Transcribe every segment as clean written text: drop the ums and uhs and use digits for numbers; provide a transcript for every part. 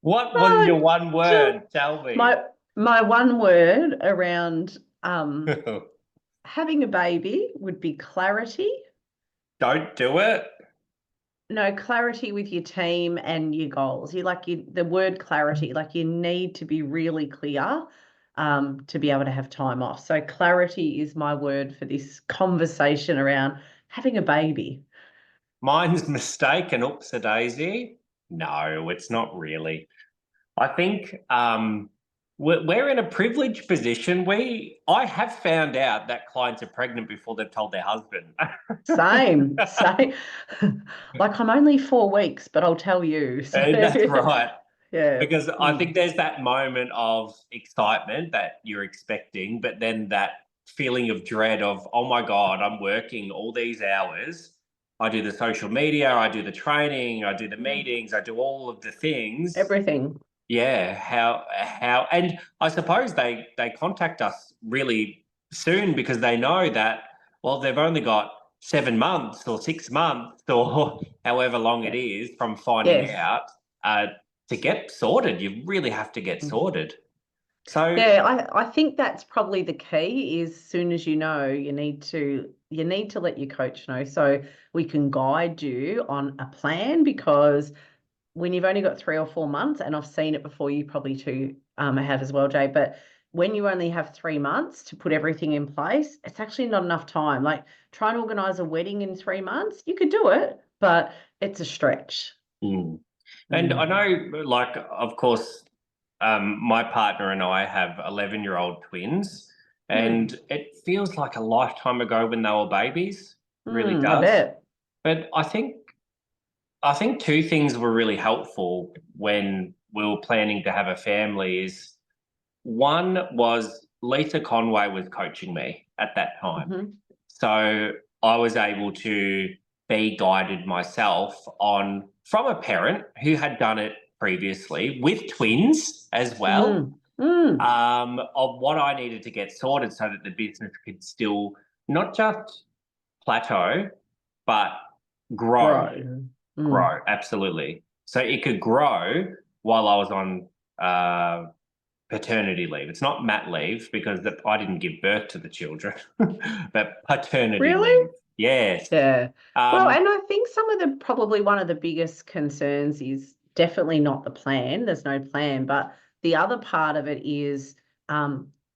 What was Oh, your one ju- word? Tell me. my one word around having a baby would be clarity. Don't do it. No, clarity with your team and your goals. The word clarity, like you need to be really clear to be able to have time off. So clarity is my word for this conversation around having a baby. Mine's mistake and oops a daisy. No, it's not really. I think we're in a privileged position. I have found out that clients are pregnant before they've told their husband. Same, same. Like I'm only 4 weeks, but I'll tell you. So That's right. yeah. Because I think Mm. there's that moment of excitement that you're expecting, but then that feeling of dread of, oh my God, I'm working all these hours. I do the social media, I do the training, I do the Yeah. meetings, I do all of the things. Everything. Yeah, and I suppose they contact us really soon because they know that, well, they've only got 7 months or 6 months or however long Yeah. it is from finding Yes. out uh, to get sorted. You really have to get Mm. sorted. So, Yeah, I think that's probably the key is soon as you know, you need to let your coach know so we can guide you on a plan because when you've only got 3 or 4 months, and I've seen it before, you probably too have as well, Jay, but when you only have 3 months to put everything in place, it's actually not enough time. Like try and organize a wedding in 3 months, you could do it, but it's a stretch. mm. And I Mm. know, like, of course, my partner and I have 11-year-old twins, Mm. and it feels like a lifetime ago when they were babies. Really I does. bet. But I think two things were really helpful when we were planning to have a family is one was Lisa Conway was coaching me at that time. Hmm. So I was able to be guided myself on from a parent who had done it previously with twins as well, Mm. Mm. of what I needed to get sorted so that the business could still not just plateau, but grow. Grow. Mm. Grow, absolutely. So it could grow while I was on paternity leave. It's not mat leave because I didn't give birth to the children, but paternity Really? leave. Yes. Yeah. Well, Um, and I think some of the probably one of the biggest concerns is definitely not the plan. There's no plan, but the other part of it is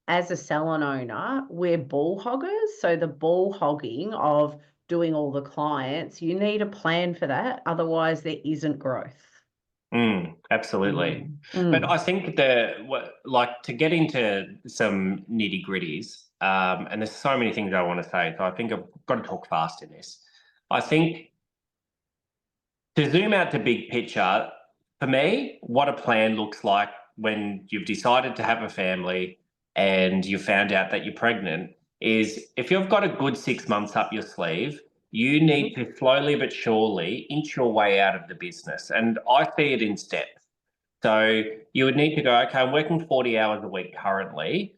as a salon owner, we're ball hoggers. So the ball hogging of doing all the clients, you need a plan for that. Otherwise, there isn't growth. absolutely. Mm. But I Mm. think like to get into some nitty gritties, and there's so many things I want to say, so I think I've got to talk fast in this. I think to zoom out to big picture, for me, what a plan looks like when you've decided to have a family and you found out that you're pregnant is if you've got a good 6 months up your sleeve, you need Mhm. to slowly but surely inch your way out of the business. And I see it in steps. So you would need to go, okay, I'm working 40 hours a week currently.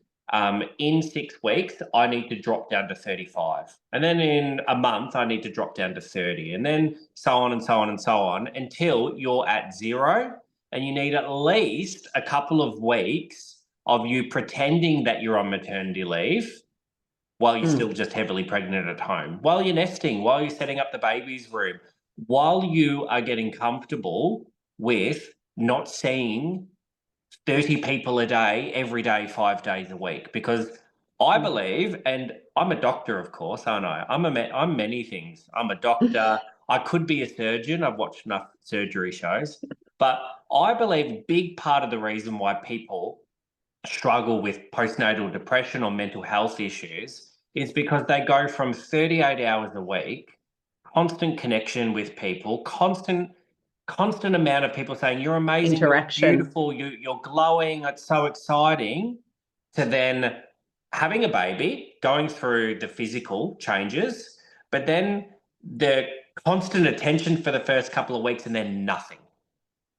In 6 weeks, I need to drop down to 35. And then in a month, I need to drop down to 30. And then so on and so on and so on until you're at zero. And you need at least a couple of weeks of you pretending that you're on maternity leave while you're still Mm. just heavily pregnant at home, while you're nesting, while you're setting up the baby's room, while you are getting comfortable with not seeing 30 people a day, every day, 5 days a week. Because I Mm. believe, and I'm a doctor, of course, aren't I? I'm many things. I'm a doctor. I could be a surgeon. I've watched enough surgery shows. But I believe a big part of the reason why people struggle with postnatal depression or mental health issues is because they go from 38 hours a week, constant connection with people, constant amount of people saying you're amazing, you're Interaction. beautiful, you're glowing, it's so exciting, to then having a baby, going through the physical changes, but then the constant attention for the first couple of weeks and then nothing.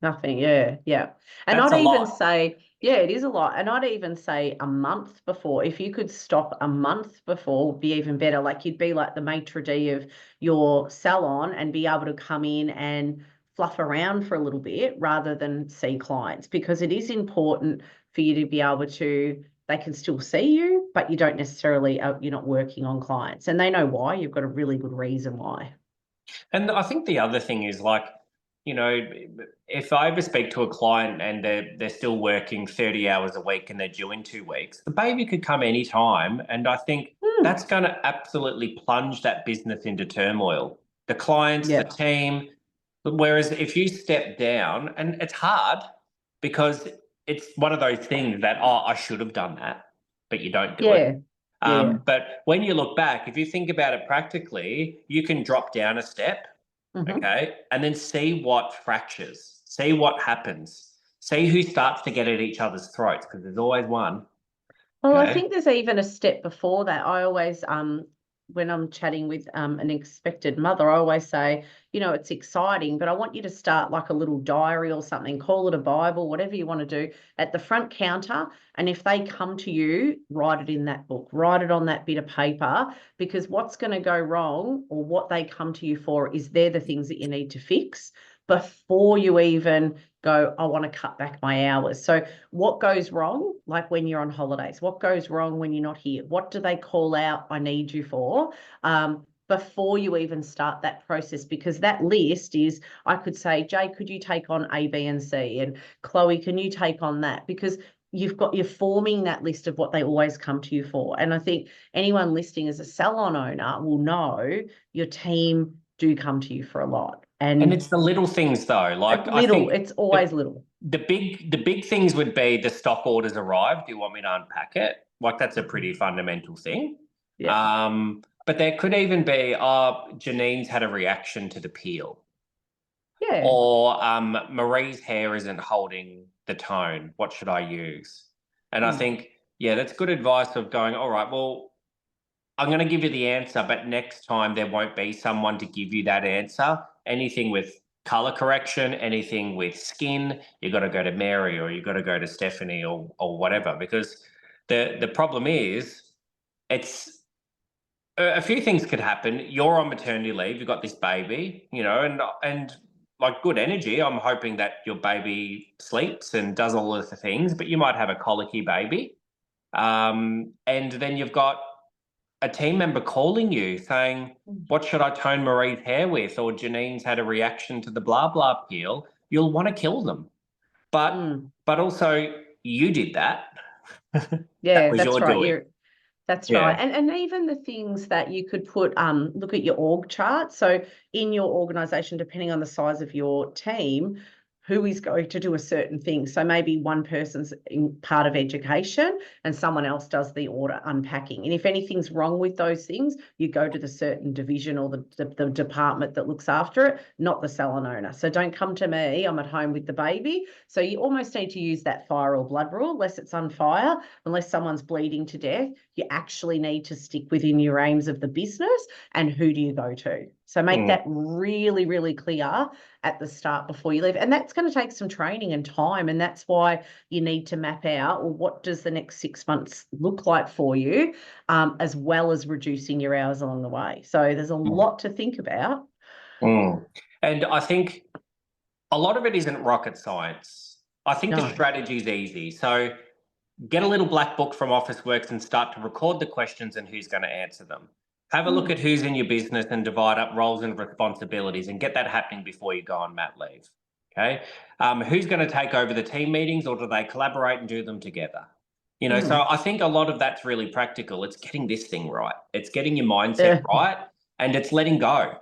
Nothing, yeah, yeah. And That's I'd a even lot. say, yeah, it is a lot. And I'd even say a month before. If you could stop a month before, would be even better. Like you'd be like the maitre d' of your salon and be able to come in and fluff around for a little bit rather than see clients, because it is important for you to be able to, they can still see you, but you don't necessarily, you're not working on clients, and they know why. You've got a really good reason why. And I think the other thing is like, you know, if I ever speak to a client and they're still working 30 hours a week and they're due in 2 weeks, the baby could come anytime. And I think Hmm. that's going to absolutely plunge that business into turmoil. The clients, the Yeah. team. Whereas if you step down, and it's hard because it's one of those things that, oh, I should have done that, but you don't do it. Yeah. Yeah. But when you look back, if you think about it practically, you can drop down a step, Hmm. okay, and then see what fractures, see what happens, see who starts to get at each other's throats, because there's always one, Well, I okay? think there's even a step before that. I always, when I'm chatting with an expected mother, I always say, you know, it's exciting, but I want you to start like a little diary or something, call it a Bible, whatever you want to do, at the front counter. And if they come to you, write it in that book, write it on that bit of paper, because what's going to go wrong, or what they come to you for, is they're the things that you need to fix before you even go, I want to cut back my hours. So what goes wrong, like when you're on holidays? What goes wrong when you're not here? What do they call out, I need you for? Before you even start that process, because that list is, I could say, Jay, could you take on A, B, and C? And Chloe, can you take on that? Because you're forming that list of what they always come to you for. And I think anyone listening as a salon owner will know your team do come to you for a lot. And And it's the little things though. Like I little, think it's the always little. the big things would be the stock orders arrived. Do you want me to unpack it? Like that's a pretty fundamental thing. Yeah. But there could even be, Janine's had a reaction to the peel, Yeah. or Marie's hair isn't holding the tone. What should I use? And I Mm. think, yeah, that's good advice of going, all right, well, I'm going to give you the answer, but next time there won't be someone to give you that answer. Anything with color correction, anything with skin, you got to go to Mary, or you got to go to Stephanie, or whatever. Because the problem is, it's a few things could happen. You're on maternity leave. You've got this baby, and like good energy. I'm hoping that your baby sleeps and does all of the things, but you might have a colicky baby, and then you've got a team member calling you saying, what should I tone Marie's hair with? Or Janine's had a reaction to the blah blah peel. You'll want to kill them. But Mm. but also you did that. That Yeah, was that's your right. doing. That's right. Yeah. And even the things that you could put, look at your org chart. So in your organization, depending on the size of your team, who is going to do a certain thing. So maybe one person's in part of education and someone else does the order unpacking. And if anything's wrong with those things, you go to the certain division or the department that looks after it, not the salon owner. So don't come to me, I'm at home with the baby. So you almost need to use that fire or blood rule, unless it's on fire, unless someone's bleeding to death. You actually need to stick within your aims of the business, and who do you go to? So make Mm, that really, really clear at the start before you leave. And that's going to take some training and time. And that's why you need to map out, well, what does the next 6 months look like for you, as well as reducing your hours along the way. So there's a mm, lot to think about. mm. And I think a lot of it isn't rocket science. I think the No. strategy is easy. So get a little black book from Officeworks and start to record the questions and who's going to answer them. Have a look at Mm. who's in your business and divide up roles and responsibilities, and get that happening before you go on mat leave. Okay. Who's going to take over the team meetings, or do they collaborate and do them together? So Mm. I think a lot of that's really practical. It's getting this thing right. It's getting your mindset Yeah. right, and it's letting go.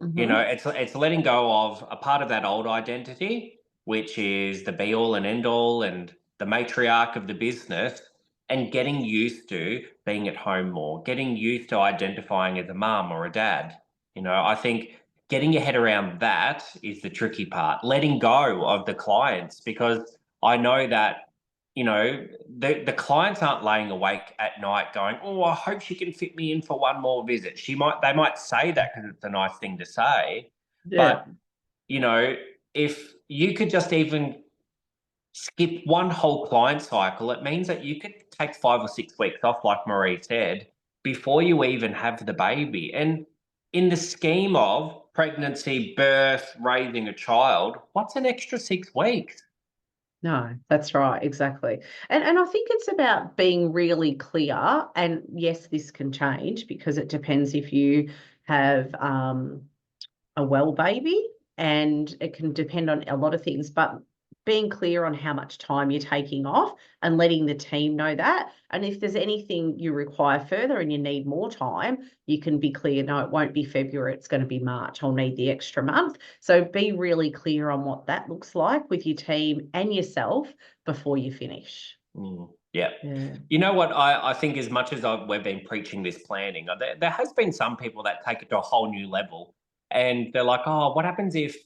Mm-hmm. It's letting go of a part of that old identity, which is the be all and end all and the matriarch of the business, and getting used to being at home more, getting used to identifying as a mum or a dad. I think getting your head around that is the tricky part. Letting go of the clients, because I know that the clients aren't laying awake at night going, oh, I hope she can fit me in for one more visit. They might say that because it's a nice thing to say, Yeah. but you know if you could just even skip one whole client cycle, it means that you could take 5 or 6 weeks off, like Marie said, before you even have the baby. And in the scheme of pregnancy, birth, raising a child, what's an extra 6 weeks? No, that's right, exactly. And I think it's about being really clear. And yes, this can change because it depends if you have a well baby, and it can depend on a lot of things, but being clear on how much time you're taking off and letting the team know that. And if there's anything you require further and you need more time, you can be clear, no, it won't be February, it's going to be March. I'll need the extra month. So be really clear on what that looks like with your team and yourself before you finish. Yeah. Yeah. You know what? I think as much as we've been preaching this planning, there has been some people that take it to a whole new level. And they're like, oh, what happens if,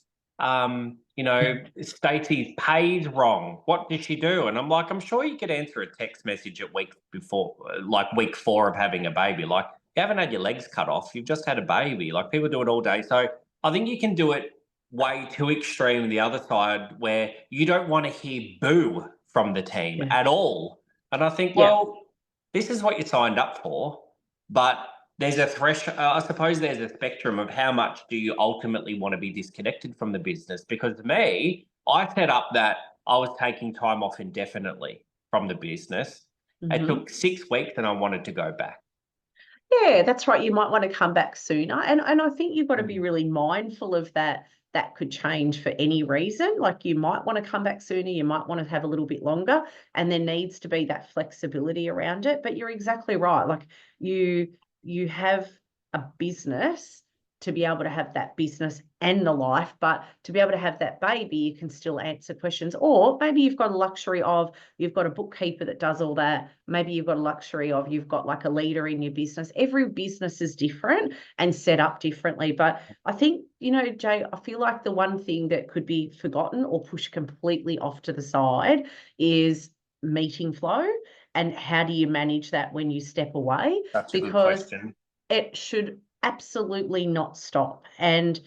Stacey's pay's wrong? What did she do? And I'm like, I'm sure you could answer a text message at week before, like week 4 of having a baby. Like, you haven't had your legs cut off. You've just had a baby. Like, people do it all day. So I think you can do it way too extreme the other side where you don't want to hear boo from the team Yeah. at all. And I think, Yeah. well, this is what you signed up for, but there's a threshold. I suppose there's a spectrum of how much do you ultimately want to be disconnected from the business. Because to me, I set up that I was taking time off indefinitely from the business. It Mhm. took 6 weeks and I wanted to go back. Yeah, that's right. You might want to come back sooner. And I think you've got to be really mindful of that. That could change for any reason. Like you might want to come back sooner, you might want to have a little bit longer, and there needs to be that flexibility around it. But you're exactly right. Like you you have a business to be able to have that business and the life, but to be able to have that baby, you can still answer questions. Or maybe you've got a luxury of you've got a bookkeeper that does all that. Maybe you've got a luxury of you've got like a leader in your business. Every business is different and set up differently. But I think, Jay, I feel like the one thing that could be forgotten or pushed completely off to the side is meeting flow. And how do you manage that when you step away? That's a good Because question. it should absolutely not stop. And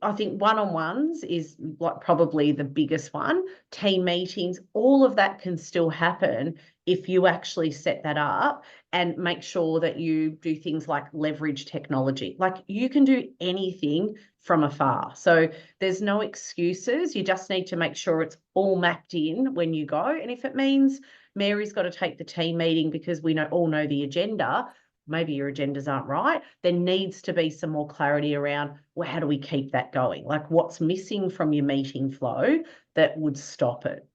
I think one-on-ones is like probably the biggest one. Team meetings, all of that can still happen if you actually set that up and make sure that you do things like leverage technology. Like you can do anything from afar. So there's no excuses. You just need to make sure it's all mapped in when you go. And if it means Mary's got to take the team meeting because we all know the agenda, maybe your agendas aren't right, there needs to be some more clarity around, well, how do we keep that going? Like what's missing from your meeting flow that would stop it?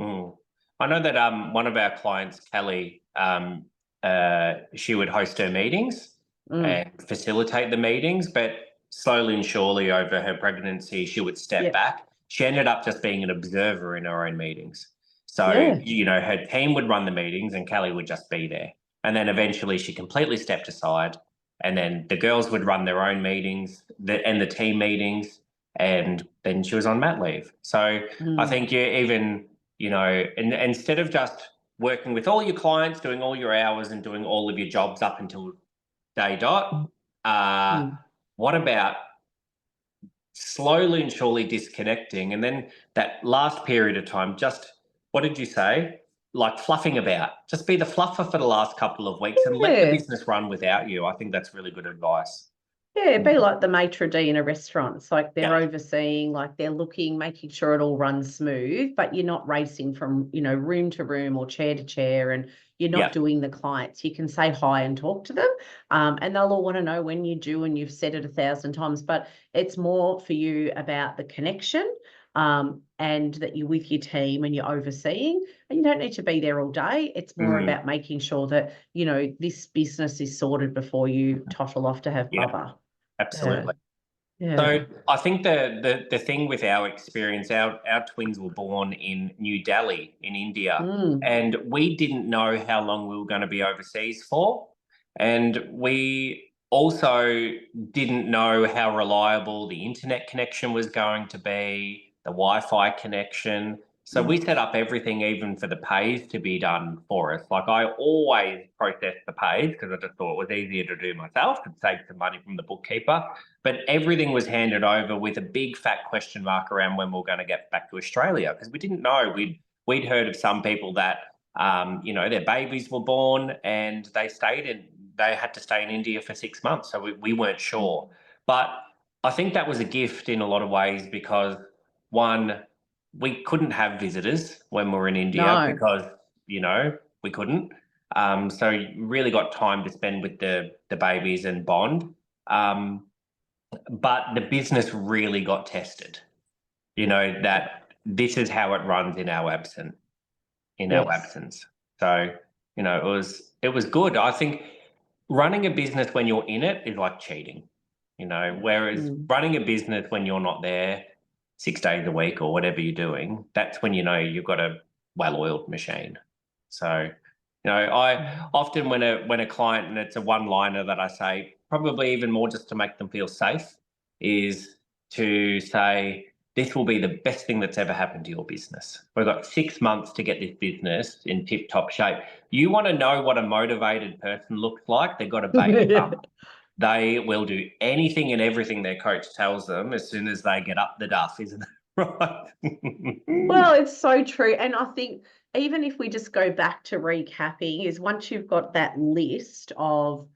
Mm. I know that one of our clients, Kelly, she would host her meetings Mm. and facilitate the meetings, but slowly and surely over her pregnancy, she would step Yeah. back. She ended up just being an observer in her own meetings. So, Yeah. her team would run the meetings and Kelly would just be there. And then eventually she completely stepped aside. And then the girls would run their own meetings and the team meetings. And then she was on mat leave. So I Mm. think and instead of just working with all your clients, doing all your hours and doing all of your jobs up until day dot, uh, Mm. what about slowly and surely disconnecting? And then that last period of time, just what did you say? Like fluffing about. Just be the fluffer for the last couple of weeks and let the Yeah. business run without you. I think that's really good advice. Yeah, it'd be like the maitre d' in a restaurant. It's like they're Yeah. overseeing, like they're looking, making sure it all runs smooth, but you're not racing from, room to room or chair to chair, and you're not Yeah. doing the clients. You can say hi and talk to them, and they'll all want to know when you do, and you've said it 1,000 times, but it's more for you about the connection, and that you're with your team and you're overseeing, and you don't need to be there all day. It's more Mm, about making sure that, this business is sorted before you toddle off to have yeah, bubba. Yeah, absolutely. yeah. So I think the thing with our experience, our twins were born in New Delhi in India, Mm, and we didn't know how long we were going to be overseas for, and we also didn't know how reliable the internet connection was going to be, the Wi-Fi connection. So mm. we set up everything, even for the pays to be done for us. Like I always processed the pays because I just thought it was easier to do myself and save some money from the bookkeeper, but everything was handed over with a big fat question mark around when we were going to get back to Australia because we didn't know. We'd heard of some people that their babies were born and they stayed in they had to stay in India for 6 months, so we weren't sure. But I think that was a gift in a lot of ways because one, we couldn't have visitors when we were in India No. because we couldn't. So you really got time to spend with the babies and bond. But the business really got tested. That this is how it runs in our Yes. absence. So, it was good. I think running a business when you're in it is like cheating, whereas Mm. running a business when you're not there 6 days a week or whatever you're doing, that's when you've got a well-oiled machine. So, I often when a client, and it's a one-liner that I say, probably even more just to make them feel safe, is to say, this will be the best thing that's ever happened to your business. We've got 6 months to get this business in tip-top shape. You want to know what a motivated person looks like? They've got a baby bump. They will do anything and everything their coach tells them as soon as they get up the duff, isn't it right? Well, it's so true. And I think even if we just go back to recapping, is once you've got that list of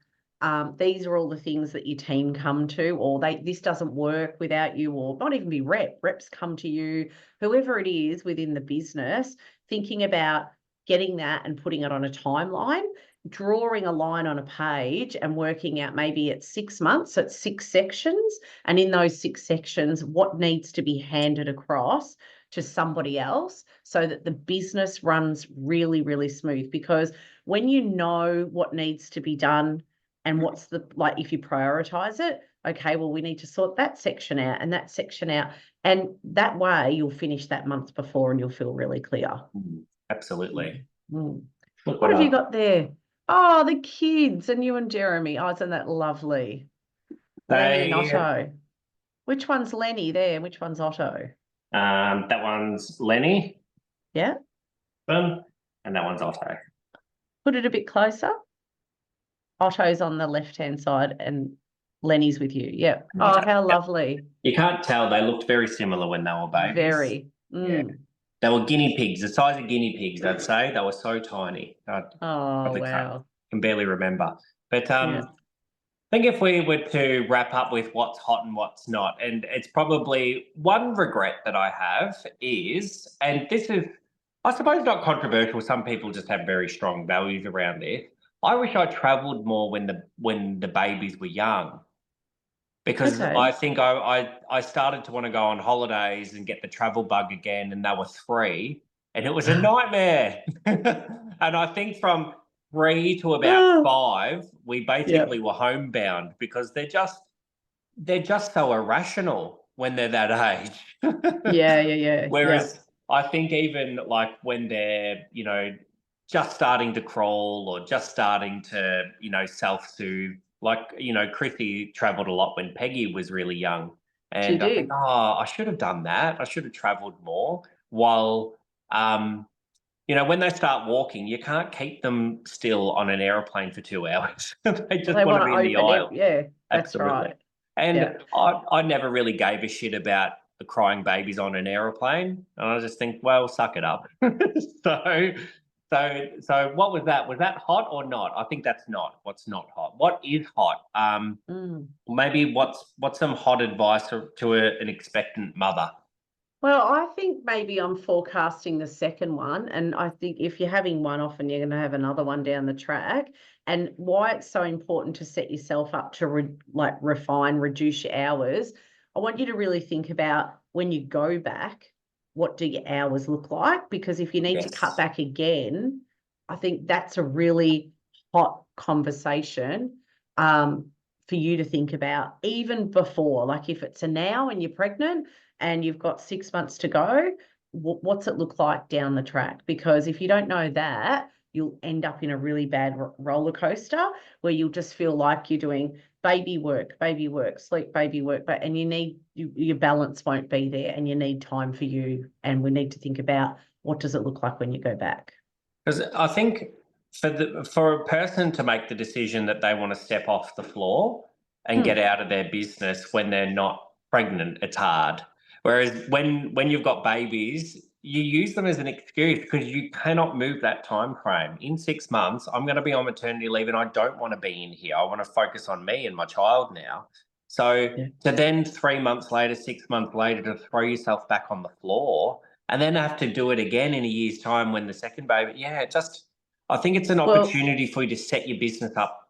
these are all the things that your team come to, or this doesn't work without you, or not even be reps come to you, whoever it is within the business, thinking about getting that and putting it on a timeline, drawing a line on a page and working out maybe it's 6 months, it's 6 sections. And in those 6 sections, what needs to be handed across to somebody else so that the business runs really, really smooth. Because when you know what needs to be done and what's if you prioritize it, okay, well, we need to sort that section out and that section out. And that way you'll finish that month before and you'll feel really clear. Absolutely. Mm. Look What have you I've got there? Oh, the kids and you and Jeremy. Oh, isn't that lovely? Lenny and They Otto. Which one's Lenny there? Which one's Otto? that one's Lenny, Yeah. and that one's Otto. Put it a bit closer. Otto's on the left-hand side and Lenny's with you. Yeah. Oh, Otto. how Yep. lovely. You can't tell, they looked very similar when they were babies. Very. Yeah. They were guinea pigs, the size of guinea pigs, I'd say. They were so tiny. I Oh, probably wow. can barely remember. But Yeah. I think if we were to wrap up with what's hot and what's not, and it's probably one regret that I have is, and this is, I suppose, not controversial. Some people just have very strong values around this. I wish I travelled more when the babies were young, because Okay. I think I started to want to go on holidays and get the travel bug again, and they were 3, and it was a nightmare. And I think from 3 to about Oh, 5, we yeah. basically were homebound because they're just so irrational when they're that age. Yeah, yeah, yeah, yeah. Whereas I think even like when they're, just starting to crawl or just starting to, self-soothe, like, Chrissy traveled a lot when Peggy was really young. She And I think, did. oh, I should have done that. I should have traveled more. While, when they start walking, you can't keep them still on an aeroplane for 2 hours. They Well, just they want want to to be in the open it. aisle. Yeah, that's Absolutely. right. Yeah. And I never really gave a shit about the crying babies on an aeroplane. And I just think, well, suck it up. So, so what was that? Was that hot or not? I think that's not. What's not hot? What is hot? Mm. Maybe what's some hot advice to an expectant mother? Well, I think maybe I'm forecasting the second one. And I think if you're having one off and you're going to have another one down the track, and why it's so important to set yourself up to refine, reduce your hours. I want you to really think about when you go back, what do your hours look like? Because if you need to cut Yes. back again, I think that's a really hot conversation for you to think about even before. Like if it's a now and you're pregnant, and you've got 6 months to go, what's it look like down the track? Because if you don't know that, you'll end up in a really bad roller coaster where you'll just feel like you're doing baby work, sleep, baby work, and your balance won't be there, and you need time for you. And we need to think about what does it look like when you go back. Because I think for a person to make the decision that they want to step off the floor and get out of their business when they're not pregnant, it's hard. Whereas when you've got babies, you use them as an excuse because you cannot move that time frame. In 6 months, I'm going to be on maternity leave and I don't want to be in here. I want to focus on me and my child now. So Yeah. to then 3 months later, 6 months later, to throw yourself back on the floor and then have to do it again in a year's time when the second baby, I think it's an Well, opportunity for you to set your business up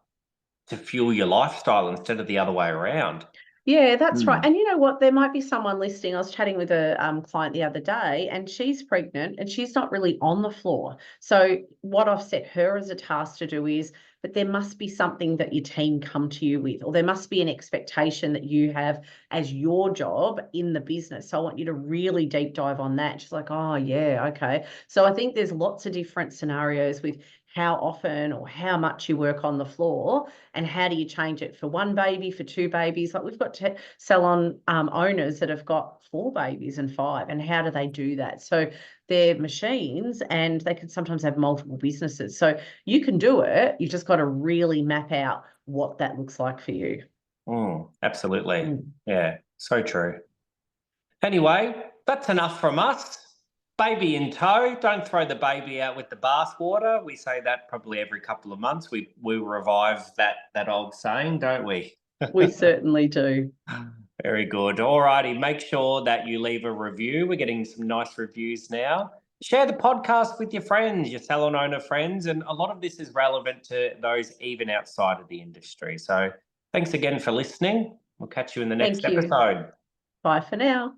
to fuel your lifestyle instead of the other way around. yeah, that's right. Mm. And you know what? There might be someone listening. I was chatting with a client the other day, and she's pregnant and she's not really on the floor. So, what I've set her as a task to do is, but there must be something that your team come to you with, or there must be an expectation that you have as your job in the business. So, I want you to really deep dive on that. She's like, oh, yeah, okay. So, I think there's lots of different scenarios with how often or how much you work on the floor, and how do you change it for one baby, for two babies. Like, we've got salon owners that have got 4 babies and 5, and how do they do that? So they're machines, and they can sometimes have multiple businesses. So you can do it, you've just got to really map out what that looks like for you. Absolutely. Mm. Yeah, so true. Anyway, that's enough from us. Baby in tow. Don't throw the baby out with the bathwater. We say that probably every couple of months. We revive that old saying, don't we? We certainly do. Very good. All righty. Make sure that you leave a review. We're getting some nice reviews now. Share the podcast with your friends, your salon owner friends, and a lot of this is relevant to those even outside of the industry. So thanks again for listening. We'll catch you in the next Thank you. episode. Bye for now.